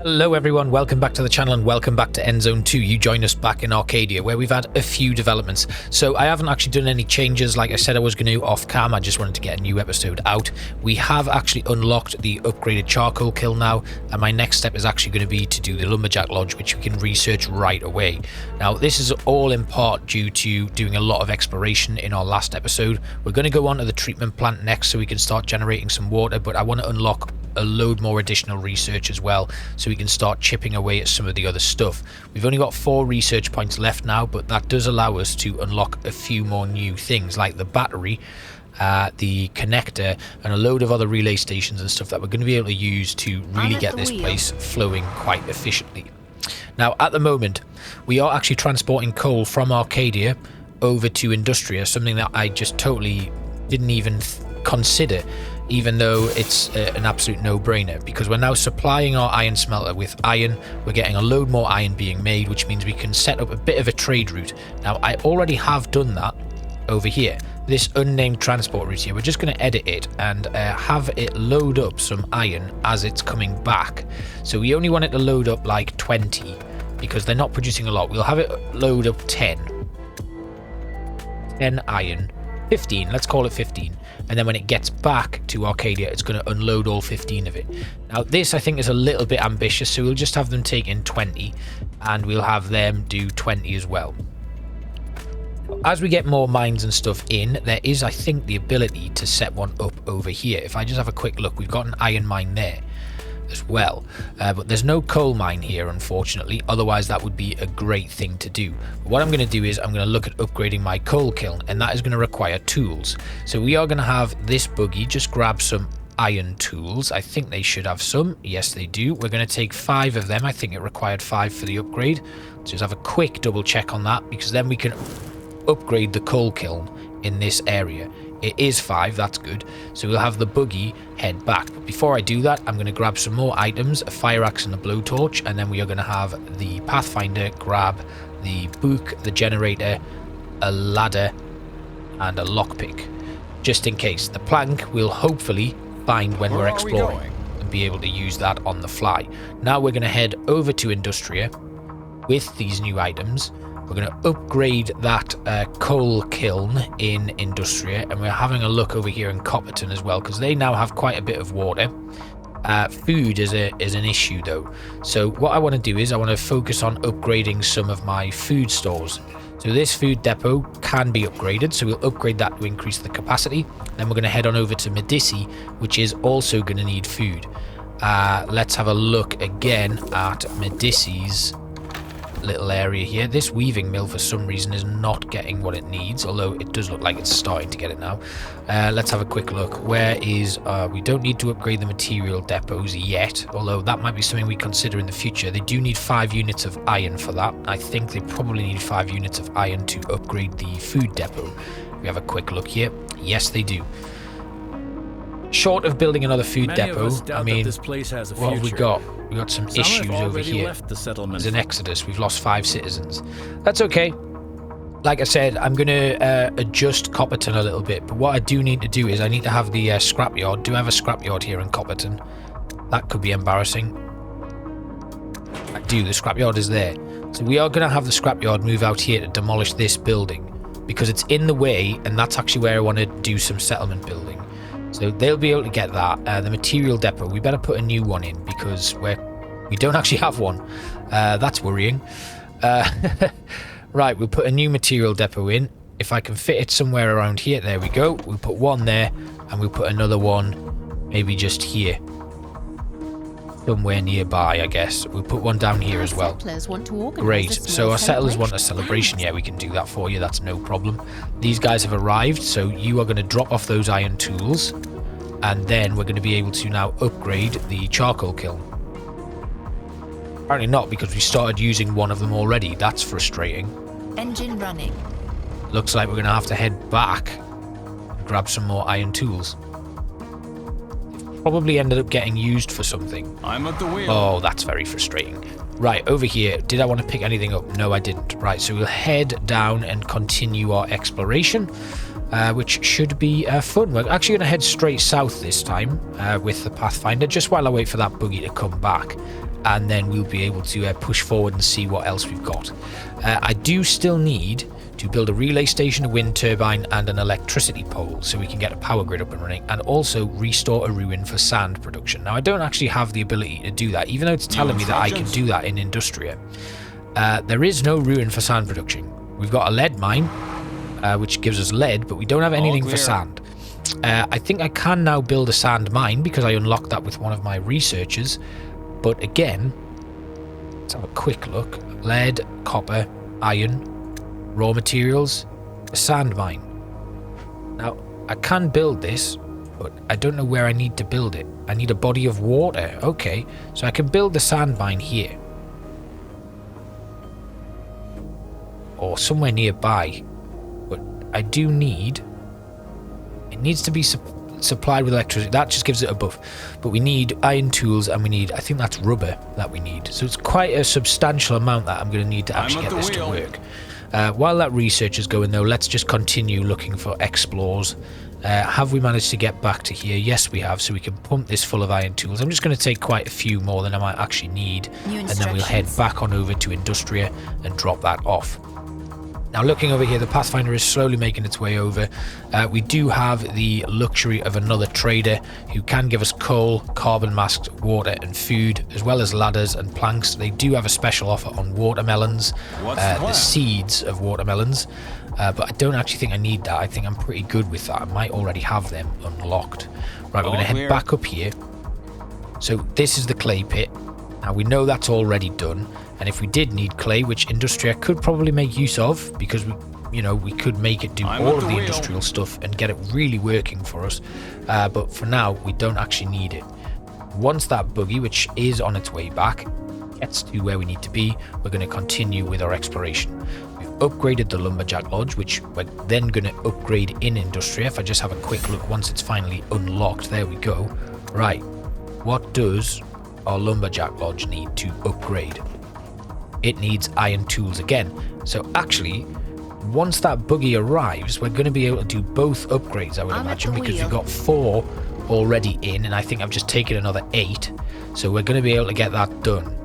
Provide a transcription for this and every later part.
Hello everyone, welcome back to the channel and welcome back to Endzone 2. You joined us back in Arcadia where we've had a few developments. So I haven't actually done any changes like I said I was going to off cam. I just wanted to get a new episode out. We have actually unlocked the upgraded charcoal kiln now, and my next step is actually going to be to do the lumberjack lodge, which we can research right away. Now this is all in part due to doing a lot of exploration in our last episode. We're going to go on to the treatment plant next so we can start generating some water, but I want to unlock a load more additional research as well so we can start chipping away at some of the other stuff. We've only got 4 research points left now, but that does allow us to unlock a few more new things like the battery, the connector, and a load of other relay stations and stuff that we're going to be able to use to really get this place flowing quite efficiently. Now at the moment we are actually transporting coal from Arcadia over to Industria, something that I just totally didn't even consider, even though it's an absolute no-brainer, because we're now supplying our iron smelter with iron. We're getting a load more iron being made, which means we can set up a bit of a trade route. Now I already have done that over here, this unnamed transport route here. We're just going to edit it and have it load up some iron as it's coming back. So we only want it to load up like 20 because they're not producing a lot. We'll have it load up 10 iron, 15, let's call it 15, and then when it gets back to Arcadia it's going to unload all 15 of it. Now this I think is a little bit ambitious, so we'll just have them take in 20 and we'll have them do 20 as well. As we get more mines and stuff in, there is I think the ability to set one up over here. If I just have a quick look, we've got an iron mine there as well, but there's no coal mine here unfortunately, otherwise that would be a great thing to do. But what I'm going to do is I'm going to look at upgrading my coal kiln, and that is going to require tools. So we are going to have this buggy just grab some iron tools. I think they should have some. Yes they do. We're going to take 5 of them. I think it required 5 for the upgrade. Just have a quick double check on that, because then we can upgrade the coal kiln in this area. It is 5, that's good. So we'll have the buggy head back. But before I do that, I'm going to grab some more items, a fire axe and a blowtorch, and then we are going to have the Pathfinder grab the book, the generator, a ladder, and a lockpick, just in case. The plank we'll hopefully find when we're exploring and be able to use that on the fly. Now we're going to head over to Industria with these new items. We're going to upgrade that coal kiln in Industria, and we're having a look over here in Copperton as well, because they now have quite a bit of water. Food is an issue though, so what I want to do is I want to focus on upgrading some of my food stores. So this food depot can be upgraded, so we'll upgrade that to increase the capacity. Then we're going to head on over to Medici, which is also going to need food. Let's have a look again at Medici's little area here. This weaving mill for some reason is not getting what it needs, although it does look like it's starting to get it now. Let's have a quick look. Where is we don't need to upgrade the material depots yet, although that might be something we consider in the future. They do need 5 units of iron for that. I think they probably need 5 units of iron to upgrade the food depot. We have a quick look here. Yes they do. Short of building another food depot, I mean, what have we got? We got some issues over here. There's an exodus. We've lost 5 citizens. That's okay. Like I said, I'm going to adjust Copperton a little bit. But what I do need to do is I need to have the scrapyard. Do I have a scrapyard here in Copperton? That could be embarrassing. I do. The scrapyard is there. So we are going to have the scrapyard move out here to demolish this building, because it's in the way, and that's actually where I want to do some settlement building. So they'll be able to get that. The material depot, we better put a new one in, because we don't actually have one. That's worrying. Right, we'll put a new material depot in. If I can fit it somewhere around here, there we go. We'll put one there, and we'll put another one maybe just here. Somewhere nearby, I guess. We'll put one down here as well. Great. So our settlers want a celebration. Yeah, we can do that for you. That's no problem. These guys have arrived, so you are going to drop off those iron tools, and then we're going to be able to now upgrade the charcoal kiln. Apparently not, because we started using one of them already. That's frustrating. Engine running. Looks like we're going to have to head back and grab some more iron tools. Probably ended up getting used for something. I'm at the wheel. Oh, that's very frustrating. Right, over here. Did I want to pick anything up? No, I didn't. Right, so we'll head down and continue our exploration, which should be fun. We're actually going to head straight south this time with the Pathfinder, just while I wait for that buggy to come back. and then we'll be able to push forward and see what else we've got. I do still need to build a relay station, a wind turbine, and an electricity pole so we can get a power grid up and running, and also restore a ruin for sand production. Now, I don't actually have the ability to do that, even though it's telling me that I can do that in Industria. There is no ruin for sand production. We've got a lead mine, which gives us lead, but we don't have anything for sand. I think I can now build a sand mine because I unlocked that with one of my researchers. But again, let's have a quick look. Lead, copper, iron, raw materials, a sand mine. Now, I can build this, but I don't know where I need to build it. I need a body of water. Okay, so I can build the sand mine here. Or somewhere nearby. But I do need... It needs to be supplied with electricity. That just gives it a buff. But we need iron tools, and we need... I think that's rubber that we need. So it's quite a substantial amount that I'm going to need to actually get this to work. While that research is going, though, let's just continue looking for explores. Have we managed to get back to here? Yes, we have. So we can pump this full of iron tools. I'm just going to take quite a few more than I might actually need. And then we'll head back on over to Industria and drop that off. Now, looking over here, the Pathfinder is slowly making its way over. We do have the luxury of another trader who can give us coal, carbon masks, water and food, as well as ladders and planks. They do have a special offer on watermelons, the seeds of watermelons, but I don't actually think I need that. I think I'm pretty good with that. I might already have them unlocked. Right, we're going to head back up here. So this is the clay pit. Now, we know that's already done. And if we did need clay, which Industria could probably make use of, because we could make it do all of the industrial stuff and get it really working for us. But for now, we don't actually need it. Once that buggy, which is on its way back, gets to where we need to be, we're going to continue with our exploration. We've upgraded the Lumberjack Lodge, which we're then going to upgrade in Industria. If I just have a quick look once it's finally unlocked, there we go. Right, what does our Lumberjack Lodge need to upgrade? It needs iron tools again. So actually, once that buggy arrives, we're going to be able to do both upgrades, I would imagine, because we've got 4 already in, and I think I've just taken another 8. So we're going to be able to get that done.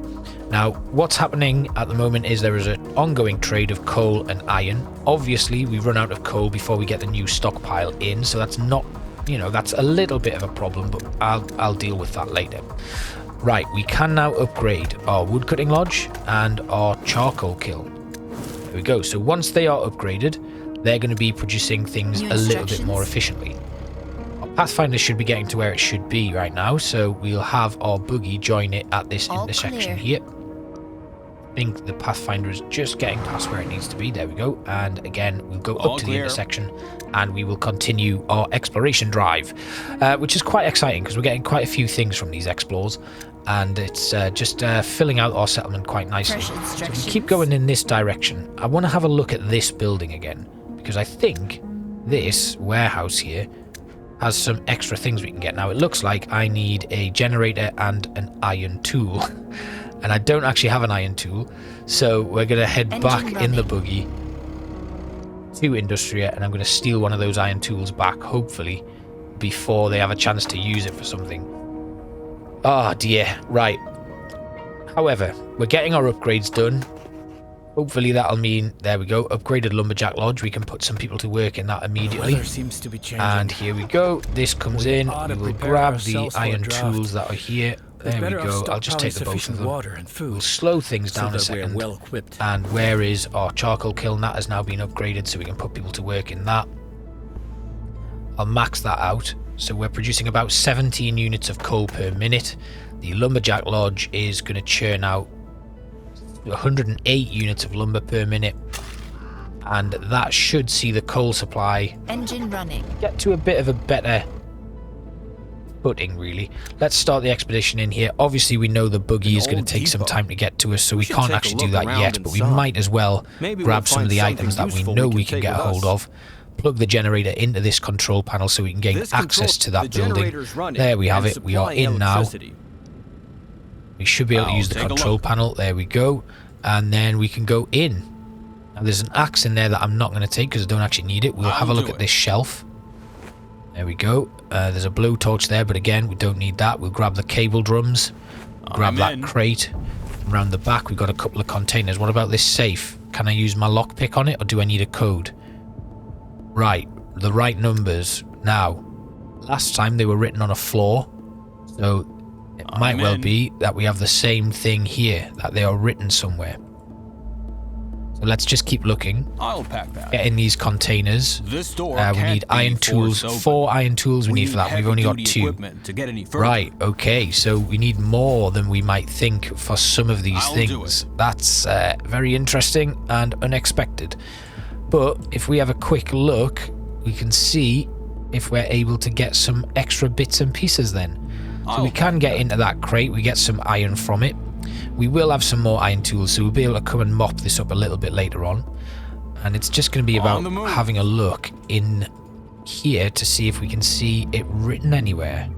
Now, what's happening at the moment is there is an ongoing trade of coal and iron. Obviously, we run out of coal before we get the new stockpile in, so that's not, that's a little bit of a problem, but I'll deal with that later. Right, we can now upgrade our woodcutting lodge and our charcoal kiln. There we go. So once they are upgraded, they're going to be producing things a little bit more efficiently. Our Pathfinder should be getting to where it should be right now, so we'll have our buggy join it at this intersection here. I think the Pathfinder is just getting past where it needs to be. There we go. And again, we'll go up to the intersection and we will continue our exploration drive, which is quite exciting because we're getting quite a few things from these explores, and it's just filling out our settlement quite nicely. So we keep going in this direction. I want to have a look at this building again, because I think this warehouse here has some extra things we can get. Now, it looks like I need a generator and an iron tool. And I don't actually have an iron tool, so we're going to head back in the buggy to Industria, and I'm going to steal one of those iron tools back, hopefully, before they have a chance to use it for something. Oh dear, right. However, we're getting our upgrades done. Hopefully that'll mean, there we go, upgraded Lumberjack Lodge. We can put some people to work in that immediately. Seems to be changing. And here we go. This comes in. We will grab the iron tools that are here. There we go. I'll just take the both of them. We'll slow things down a second. And where is our charcoal kiln? That has now been upgraded, so we can put people to work in that. I'll max that out. So we're producing about 17 units of coal per minute. The Lumberjack Lodge is going to churn out 108 units of lumber per minute. And that should see the coal supply get to a bit of a better footing, really. Let's start the expedition in here. Obviously, we know the buggy is going to take some time to get to us, so we can't actually do that yet, but we might as well grab some of the items that we know we can get a hold of, plug the generator into this control panel so we can gain access to that building. There we have it. We are in now. We should be able to use the control panel. There we go. And then we can go in. Now, there's an axe in there that I'm not going to take because I don't actually need it. We'll have a look at this shelf. There we go. There's a blowtorch there, but again, we don't need that. We'll grab the cable drums. Grab that crate. Around the back, we've got a couple of containers. What about this safe? Can I use my lockpick on it, or do I need a code? Right, the right numbers. Now, last time they were written on a floor, so it might well be that we have the same thing here, that they are written somewhere. So let's just keep looking. I'll pack that. Get in these containers. This door we need iron tools. 4 iron tools we need for that. We've only got 2. To get any further. Right, okay, so we need more than we might think for some of these things. That's very interesting and unexpected. But if we have a quick look, we can see if we're able to get some extra bits and pieces then. So we can get into that crate, we get some iron from it. We will have some more iron tools, so we'll be able to come and mop this up a little bit later on. And it's just going to be about having a look in here to see if we can see it written anywhere.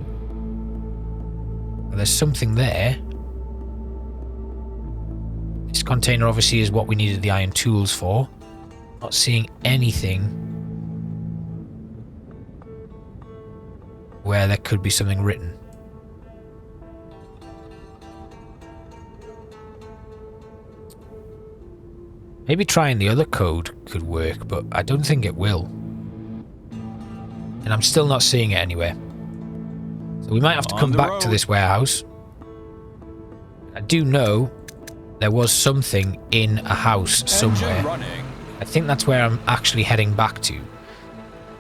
There's something there. This container obviously is what we needed the iron tools for. Not seeing anything where there could be something written. Maybe trying the other code could work, but I don't think it will. And I'm still not seeing it anywhere. So we might have to come back to this warehouse. I do know there was something in a house somewhere. I think that's where I'm actually heading back to.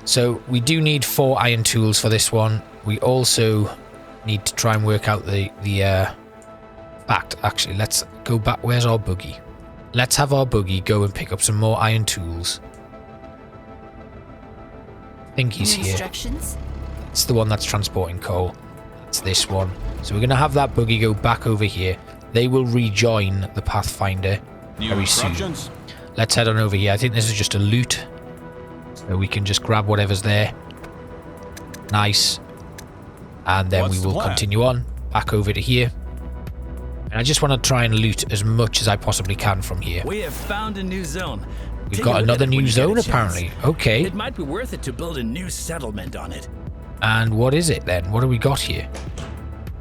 So we do need 4 iron tools for this one. We also need to try and work out the fact. Actually, let's go back. Where's our buggy? Let's have our buggy go and pick up some more iron tools. I think he's here. It's the one that's transporting coal. That's this one. So we're going to have that buggy go back over here. They will rejoin the Pathfinder very soon. Let's head on over here. I think this is just a loot. So we can just grab whatever's there. Nice. And then we will continue on back over to here. And I just want to try and loot as much as I possibly can from here. We have found a new zone. We've got another new zone apparently. Okay. It might be worth it to build a new settlement on it. And what is it then? What do we got here?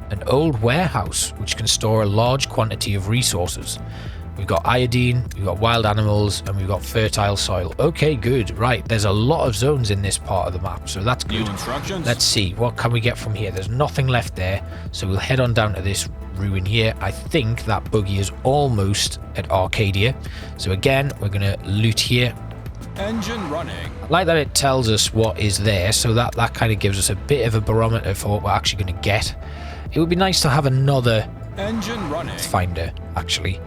An old warehouse which can store a large quantity of resources. We've got iodine, we've got wild animals, and we've got fertile soil. Okay, good. Right, there's a lot of zones in this part of the map, so that's good. Let's see, what can we get from here? There's nothing left there, so we'll head on down to this ruin here. I think that buggy is almost at Arcadia. So again, we're going to loot here. Engine running. I like that it tells us what is there, so that kind of gives us a bit of a barometer for what we're actually going to get. It would be nice to have another engine running Pathfinder, actually.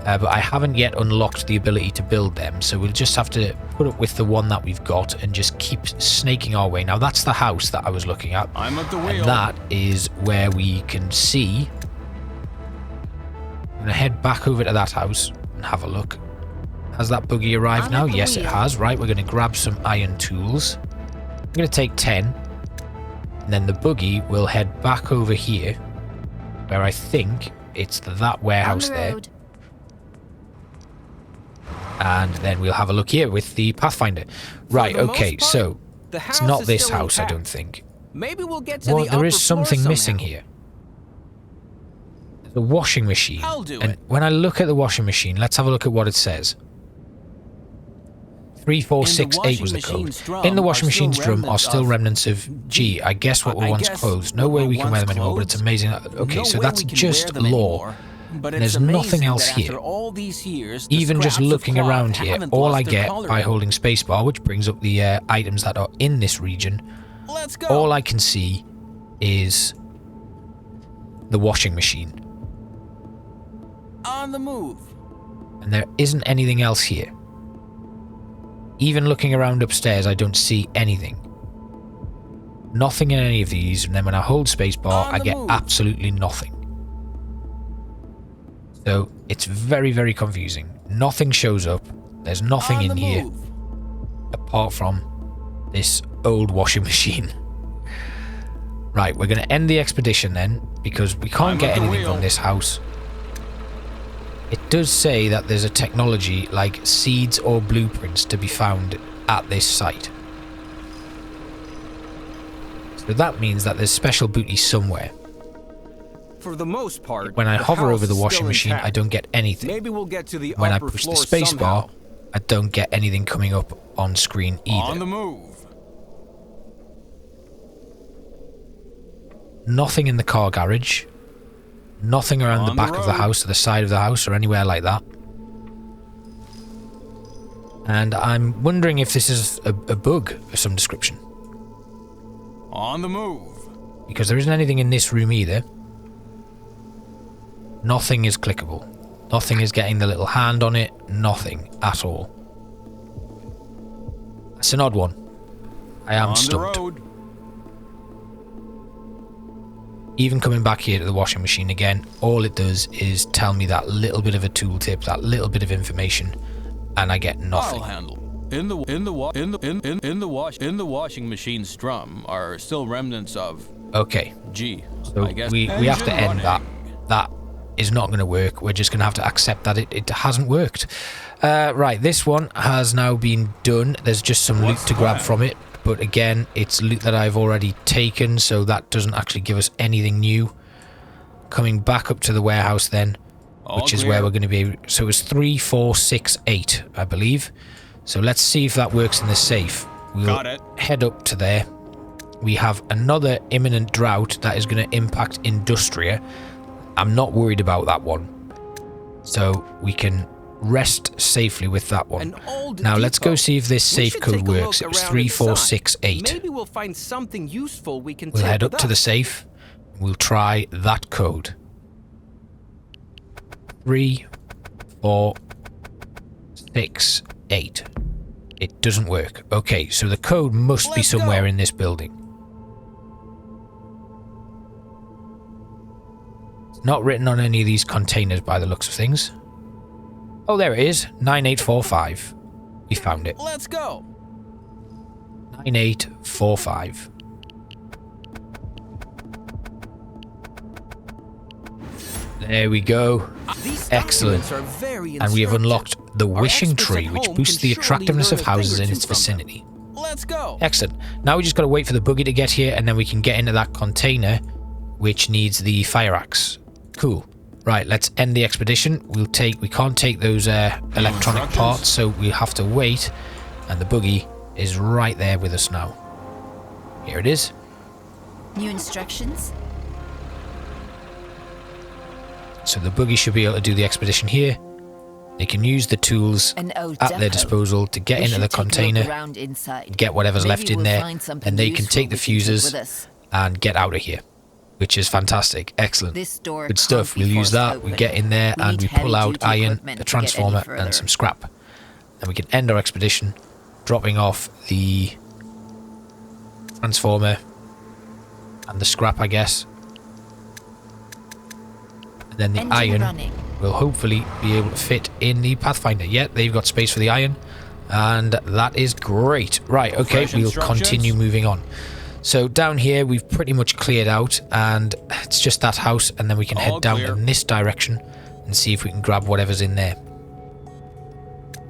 But I haven't yet unlocked the ability to build them, so we'll just have to put up with the one that we've got and just keep snaking our way. Now that's the house that I was looking at. I'm at the wheel. And that is where we can see. I'm going to head back over to that house and have a look. Has that buggy arrived now? Yes, it has. Right, we're going to grab some iron tools. I'm going to take 10. And then the buggy will head back over here, where I think it's that warehouse there. And then we'll have a look here with the Pathfinder. Right, okay, so it's not this house, I don't think. Maybe we'll get to well, the there is upper something floor missing somehow. here. The washing machine. I'll do and it. when I look at the washing machine, let's have a look at what it says. 3468 was the code. In the washing machine's drum are still remnants of G. I guess what were once clothes. No way we can wear them anymore, but it's amazing. Okay, so that's just lore. But and there's nothing else here. All these years, even just looking around here, all I get by holding spacebar, which brings up the items that are in this region, all I can see is the washing machine. On the move. And there isn't anything else here. Even looking around upstairs, I don't see anything. Nothing in any of these, and then when I hold spacebar, I get absolutely nothing. So it's very, very confusing. Nothing shows up. There's nothing in here apart from this old washing machine. Right, we're going to end the expedition then, because we can't get anything from this house. It does say that there's a technology like seeds or blueprints to be found at this site. So that means that there's special booty somewhere. For the most part, When I the hover house over the is washing still machine, intact. I don't get anything. Maybe we'll get to the When I upper push the floor space somehow. bar, I don't get anything coming up on screen either. On the move. Nothing in the car garage. Nothing around the On back the of the road. house or the side of the house or anywhere like that. And I'm wondering if this is a bug of some description. On the move. Because there isn't anything in this room either. Nothing is clickable. Nothing is getting the little hand on it. Nothing at all. It's an odd one. I am On the stumped. road. Even coming back here to the washing machine again, all it does is tell me that little bit of a tooltip, that little bit of information, and I get nothing. I'll handle. In the washing machine strum are still remnants of. Okay, Gee, so I guess we have to engine end that. running. That is not going to work. We're just going to have to accept that it hasn't worked. Right, this one has now been done. There's just some loot What's to grab that? from it. But again, it's loot that I've already taken, so that doesn't actually give us anything new. Coming back up to the warehouse then, All which is clear. where we're going to be. So it's 3, 4, 6, 8, I believe. So let's see if that works in the safe. We'll Got it. head up to there. We have another imminent drought that is going to impact Industria. I'm not worried about that one. So we can rest safely with that one. An old Now let's go depot. see if this We safe should code take a look works. It was around 3, 4, inside. 6, 8. Maybe we'll find something useful we can We'll take head up with to the us. safe. We'll try that code. 3, 4, 6, 8. It doesn't work. Okay, so the code must be Let's somewhere go. in this building. It's not written on any of these containers by the looks of things. Oh, there it is. 9845. We found it. Let's go. 9845. There we go. These Excellent. documents are very And we have instructive. unlocked the Our wishing experts tree, at which home boosts can the surely attractiveness learn of a thing houses or in two its from them. vicinity. Let's go. Excellent. Now we just got to wait for the buggy to get here, and then we can get into that container, which needs the fire axe. Cool. Right, let's end the expedition. We can't take those electronic instructions? parts, so we'll have to wait. And the buggy is right there with us now. Here it is. New instructions? So the buggy should be able to do the expedition here. They can use the tools An old at their depot. disposal to get We into should the take a look container, around inside. get whatever's Maybe left in we'll there, find something and they can useful take the we fuses with us. and get out of here, which is fantastic. Excellent. This door Good can't stuff. be We'll use forced that. open. We get in there We and need we pull out heavy-duty iron, equipment the to get any transformer, further. and some scrap. And we can end our expedition dropping off the transformer and the scrap, I guess. And then the Engine iron running. will hopefully be able to fit in the Pathfinder. Yeah, they've got space for the iron, and that is great. Right, okay, Fresh we'll instructions? continue moving on. So down here we've pretty much cleared out, and it's just that house, and then we can All head down clear. in this direction and see if we can grab whatever's in there.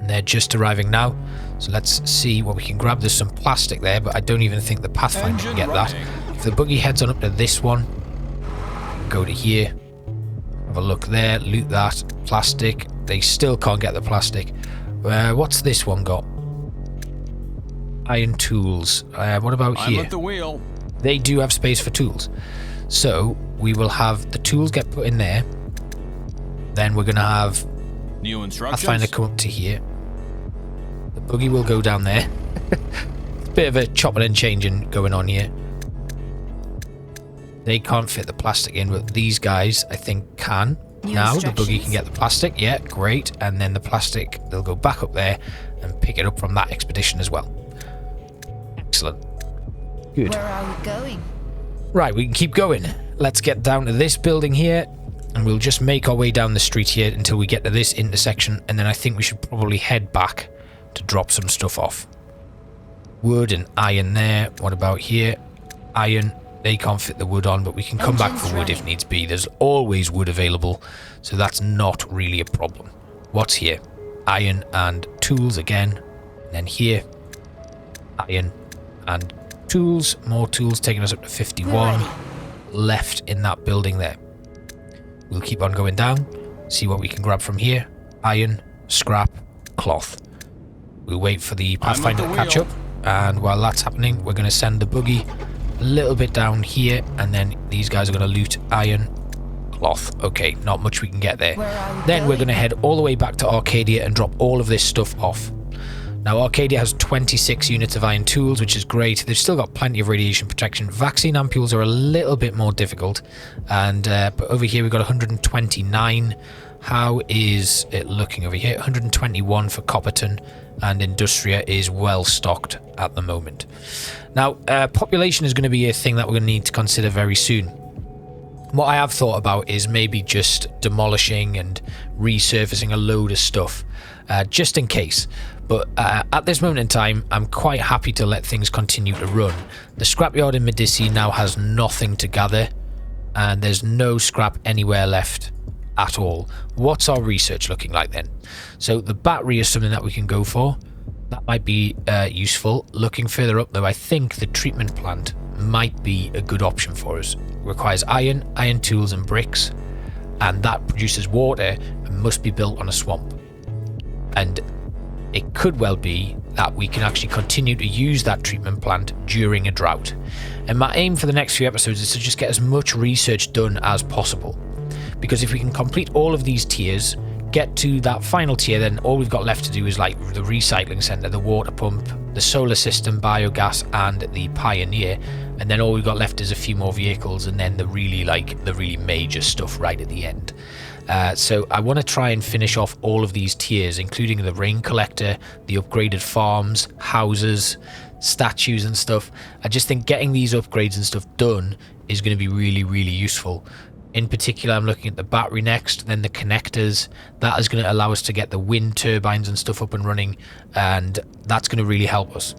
And they're just arriving now, so let's see what we can grab. There's some plastic there, but I don't even think the Pathfinder can Engine get that. running. If the buggy heads on up to this one, go to here, have a look there, loot that. Plastic. They still can't get the plastic. What's this one got? Iron tools. What about I'm here? at the wheel. They do have space for tools. So we will have the tools get put in there. Then we're going to have New instructions. Pathfinder come up to here. The buggy will go down there. It's a bit of a chopping and changing going on here. They can't fit the plastic in, but these guys, I think, can. New Now the buggy instructions. can get the plastic. Yeah, great. And then the plastic, they'll go back up there and pick it up from that expedition as well. Excellent. Good. Where are we going? Right, we can keep going. Let's get down to this building here, and we'll just make our way down the street here until we get to this intersection, and then I think we should probably head back to drop some stuff off. Wood and iron there. What about here? Iron. They can't fit the wood on, but we can come back Engines for wood if running. needs be. There's always wood available, so that's not really a problem. What's here? Iron and tools again. And then here, iron and tools. More tools, taking us up to 51. We're ready. Left in that building there. We'll keep on going down, see what we can grab from here. Iron, scrap, cloth. We'll wait for the Pathfinder to catch up, and while that's happening, we're going to send the buggy a little bit down here, and then these guys are going to loot iron, cloth. Okay, not much we can get there. Then we're going to head all the way back to Arcadia and drop all of this stuff off. Now, Arcadia has 26 units of iron tools, which is great. They've still got plenty of radiation protection. Vaccine ampules are a little bit more difficult, and but over here we've got 129. How is it looking over here? 121 for Copperton, and Industria is well stocked at the moment. Now, population is going to be a thing that we're going to need to consider very soon. What I have thought about is maybe just demolishing and resurfacing a load of stuff, just in case. But at this moment in time, I'm quite happy to let things continue to run. The scrapyard in Medici now has nothing to gather, and there's no scrap anywhere left at all. What's our research looking like then? So the battery is something that we can go for. That might be useful. Looking further up though, I think the treatment plant might be a good option for us. It requires iron tools and bricks, and that produces water and must be built on a swamp. And it could well be that we can actually continue to use that treatment plant during a drought. And my aim for the next few episodes is to just get as much research done as possible. Because if we can complete all of these tiers, get to that final tier, then all we've got left to do is like the recycling center, the water pump, the solar system, biogas, and the pioneer. And then all we've got left is a few more vehicles, and then the really major stuff right at the end. So I want to try and finish off all of these tiers, including the rain collector, the upgraded farms, houses, statues and stuff. I just think getting these upgrades and stuff done is going to be really useful. In particular, I'm looking at the battery next, then the connectors. That is going to allow us to get the wind turbines and stuff up and running, and that's going to really help us.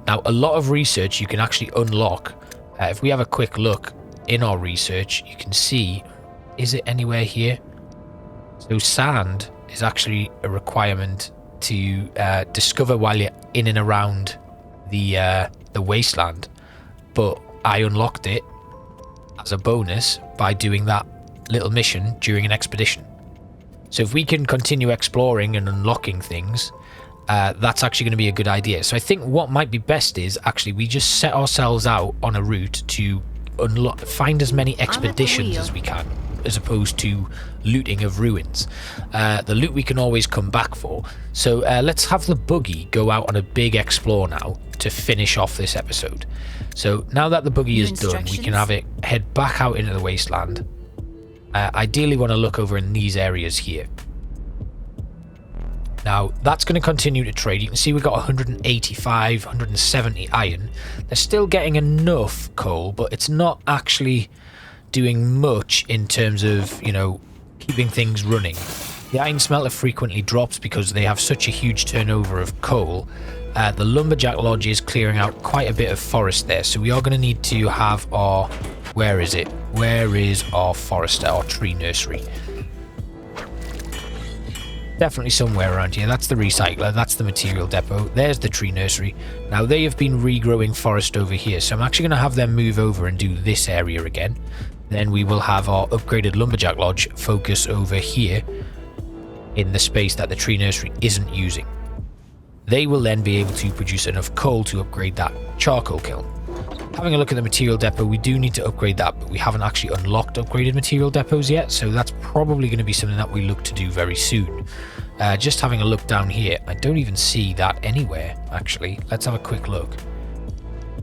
Now, a lot of research you can actually unlock. If we have a quick look in our research, you can see, is it anywhere here? So sand is actually a requirement to discover while you're in and around the wasteland, but I unlocked it as a bonus by doing that little mission during an expedition. So if we can continue exploring and unlocking things, that's actually going to be a good idea. So I think what might be best is actually we just set ourselves out on a route to find as many expeditions as we can, as opposed to looting of ruins. The loot we can always come back for. So let's have the buggy go out on a big explore now to finish off this episode. So now that the buggy is done, we can have it head back out into the wasteland. Ideally want to look over in these areas here. Now that's going to continue to trade. You can see we've got 185, 170 iron. They're still getting enough coal, but it's not actually doing much in terms of, you know, keeping things running. The iron smelter frequently drops because they have such a huge turnover of coal. The lumberjack lodge is clearing out quite a bit of forest there, so we are going to need to have our... Where is it? Where is our forest, our tree nursery? Definitely somewhere around here. That's the recycler, that's the material depot, there's the tree nursery. Now they have been regrowing forest over here, so I'm actually going to have them move over and do this area again. Then we will have our upgraded lumberjack lodge focus over here in the space that the tree nursery isn't using. They will then be able to produce enough coal to upgrade that charcoal kiln. Having a look at the material depot, we do need to upgrade that, but we haven't actually unlocked upgraded material depots yet, so that's probably going to be something that we look to do very soon. Just having a look down here, I don't even see that anywhere, actually. Let's have a quick look.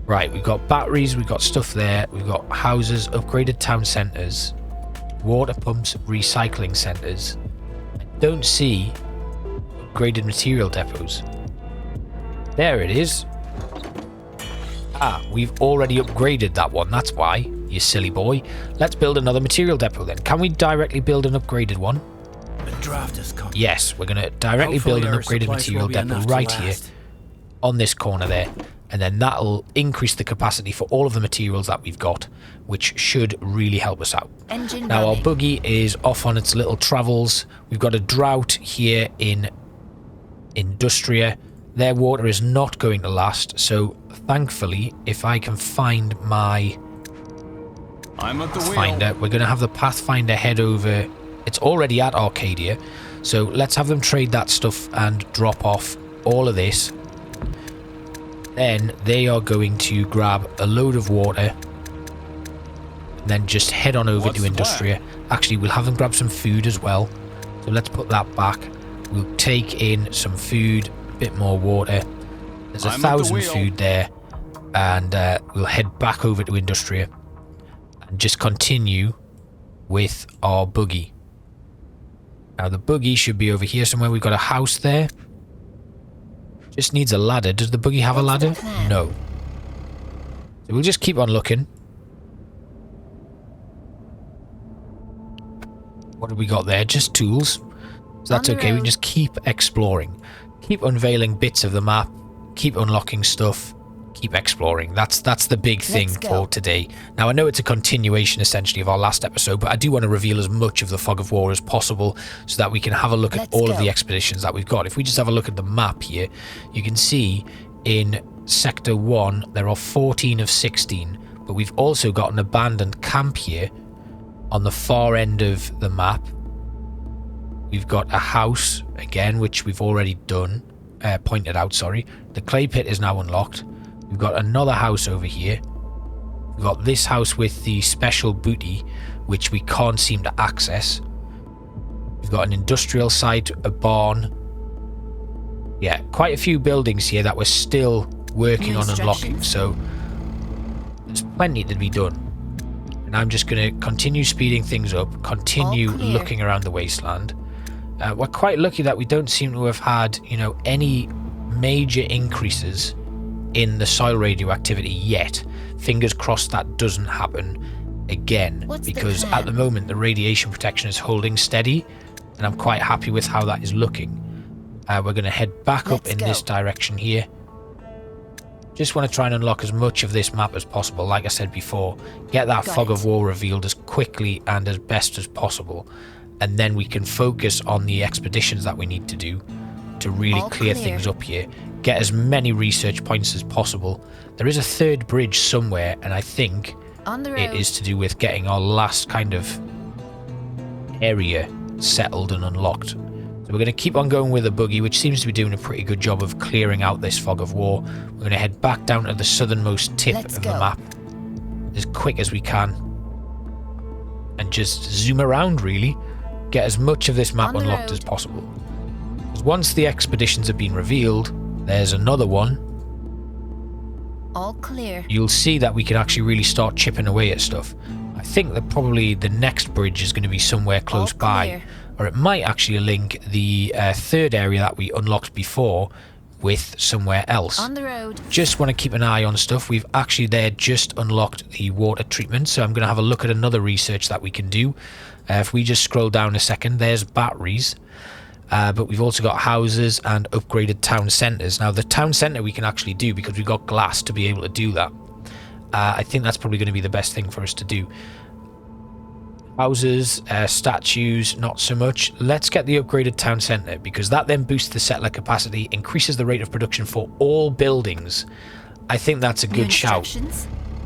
Right, we've got batteries, we've got stuff there, we've got houses, upgraded town centres, water pumps, recycling centres. I don't see upgraded material depots. There it is. Ah, we've already upgraded that one, that's why, you silly boy. Let's build another material depot then. Can we directly build an upgraded one? The draft is coming. Yes, we're going to directly build an upgraded material depot right here on this corner there. And then that'll increase the capacity for all of the materials that we've got, which should really help us out. Now our buggy is off on its little travels. We've got a drought here in Industria. Their water is not going to last, so thankfully, if I can find my I'm at the wheel. Pathfinder. We're going to have the Pathfinder head over. It's already at Arcadia. So let's have them trade that stuff and drop off all of this. Then they are going to grab a load of water. And then just head on over to Industria. Actually, we'll have them grab some food as well. So let's put that back. We'll take in some food, a bit more water. There's 1,000 food there. And we'll head back over to Industria. And just continue with our buggy. Now the buggy should be over here somewhere. We've got a house there. Just needs a ladder. Does the buggy have a ladder? No. So we'll just keep on looking. What have we got there? Just tools. So that's okay. We can just keep exploring. Keep unveiling bits of the map. Keep unlocking stuff. Keep exploring. That's the big thing for today. Now I know it's a continuation essentially of our last episode, but I do want to reveal as much of the Fog of War as possible so that we can have a look at all of the expeditions that we've got. If we just have a look at the map here, you can see in Sector 1 there are 14 of 16, but we've also got an abandoned camp here on the far end of the map. We've got a house again, which we've already done, pointed out, sorry. The clay pit is now unlocked. We've got another house over here. We've got this house with the special booty, which we can't seem to access. We've got an industrial site, a barn. Yeah, quite a few buildings here that we're still working on unlocking, so there's plenty to be done. And I'm just going to continue speeding things up, continue looking around the wasteland. We're quite lucky that we don't seem to have had, you know, any major increases in the soil radioactivity yet. Fingers crossed that doesn't happen again, because at the moment the radiation protection is holding steady and I'm quite happy with how that is looking. We're going to head back up in this direction here. Just want to try and unlock as much of this map as possible. Like I said before, get that Fog of War revealed as quickly and as best as possible, and then we can focus on the expeditions that we need to do to really clear things up here. Get as many research points as possible. There is a third bridge somewhere, and I think it is to do with getting our last kind of area settled and unlocked. So we're going to keep on going with the buggy, which seems to be doing a pretty good job of clearing out this Fog of War. We're going to head back down to the southernmost tip of the map as quick as we can and just zoom around, really. Get as much of this map unlocked as possible. Because once the expeditions have been revealed, there's another one. All clear. You'll see that we can actually really start chipping away at stuff. I think that probably the next bridge is going to be somewhere close by, or it might actually link the third area that we unlocked before with somewhere else. On the road. Just want to keep an eye on stuff. We've actually there just unlocked the water treatment, so I'm going to have a look at another research that we can do. If we just scroll down a second, there's batteries. But we've also got houses and upgraded town centres. Now the town centre we can actually do because we've got glass to be able to do that. I think that's probably going to be the best thing for us to do. Houses, statues, not so much. Let's get the upgraded town centre, because that then boosts the settler capacity, increases the rate of production for all buildings. I think that's a good shout.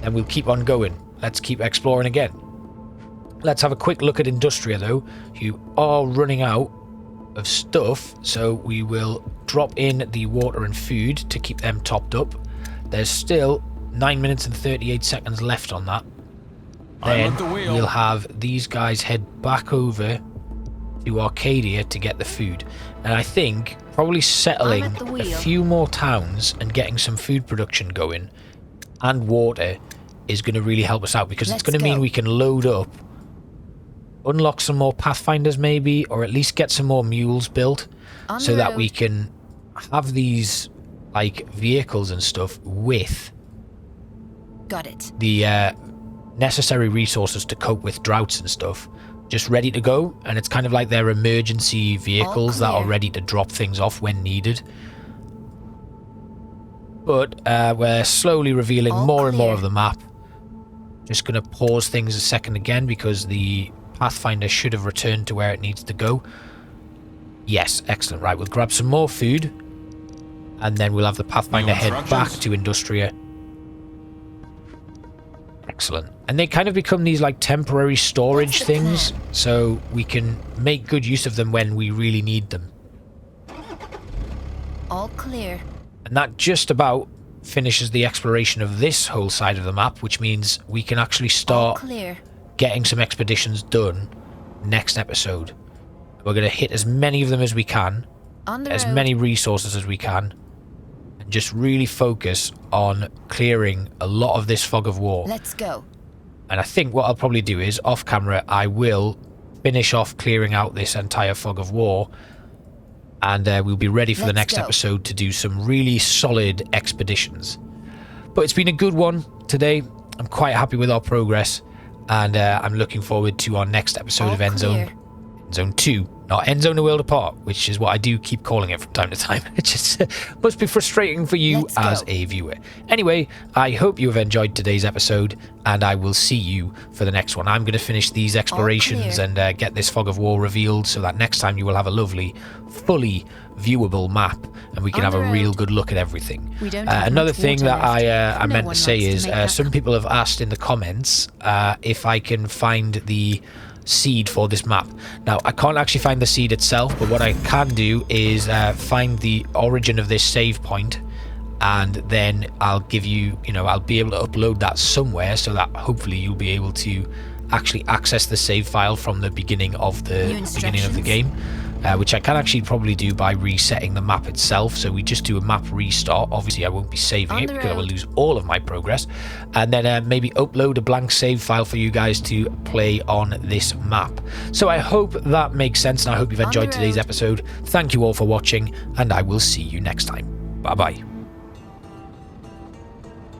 And we'll keep on going. Let's keep exploring again. Let's have a quick look at Industria though, who are running out of stuff, so we will drop in the water and food to keep them topped up. There's still 9 minutes and 38 seconds left on that. Then we'll have these guys head back over to Arcadia to get the food. And I think probably settling a few more towns and getting some food production going and water is going to really help us out, because it's going to mean we can load up, unlock some more Pathfinders maybe, or at least get some more mules built so that we can have these like vehicles and stuff with the necessary resources to cope with droughts and stuff just ready to go. And it's kind of like their emergency vehicles that are ready to drop things off when needed. But we're slowly revealing more and more of the map. Just going to pause things a second again because the Pathfinder should have returned to where it needs to go. Yes, excellent. Right, we'll grab some more food and then we'll have the Pathfinder head back to Industria. Excellent. And they kind of become these like temporary storage things, so we can make good use of them when we really need them. All clear. And that just about finishes the exploration of this whole side of the map, which means we can actually start getting some expeditions done next episode. We're going to hit as many of them as we can, as many resources as we can, and just really focus on clearing a lot of this fog of war. Let's go. And I think what I'll probably do is, off camera, I will finish off clearing out this entire fog of war, and we'll be ready for the next episode to do some really solid expeditions. But it's been a good one today. I'm quite happy with our progress, and I'm looking forward to our next episode of Endzone. Endzone 2, not Endzone A World Apart, which is what I do keep calling it from time to time. It just must be frustrating for you as a viewer. Anyway, I hope you have enjoyed today's episode, and I will see you for the next one. I'm going to finish these explorations and get this fog of war revealed, so that next time you will have a lovely, fully viewable map, and we can have a real good look at everything. Another thing that I meant to say is some people have asked in the comments if I can find the seed for this map. Now, I can't actually find the seed itself, but what I can do is find the origin of this save point, and then I'll give you, I'll be able to upload that somewhere, so that hopefully you'll be able to actually access the save file from the beginning of the game. Which I can actually probably do by resetting the map itself. So we just do a map restart. Obviously I won't be saving it because I will lose all of my progress, and then maybe upload a blank save file for you guys to play on this map. So I hope that makes sense, and I hope you've enjoyed today's episode. Thank you all for watching, and I will see you next time. Bye bye.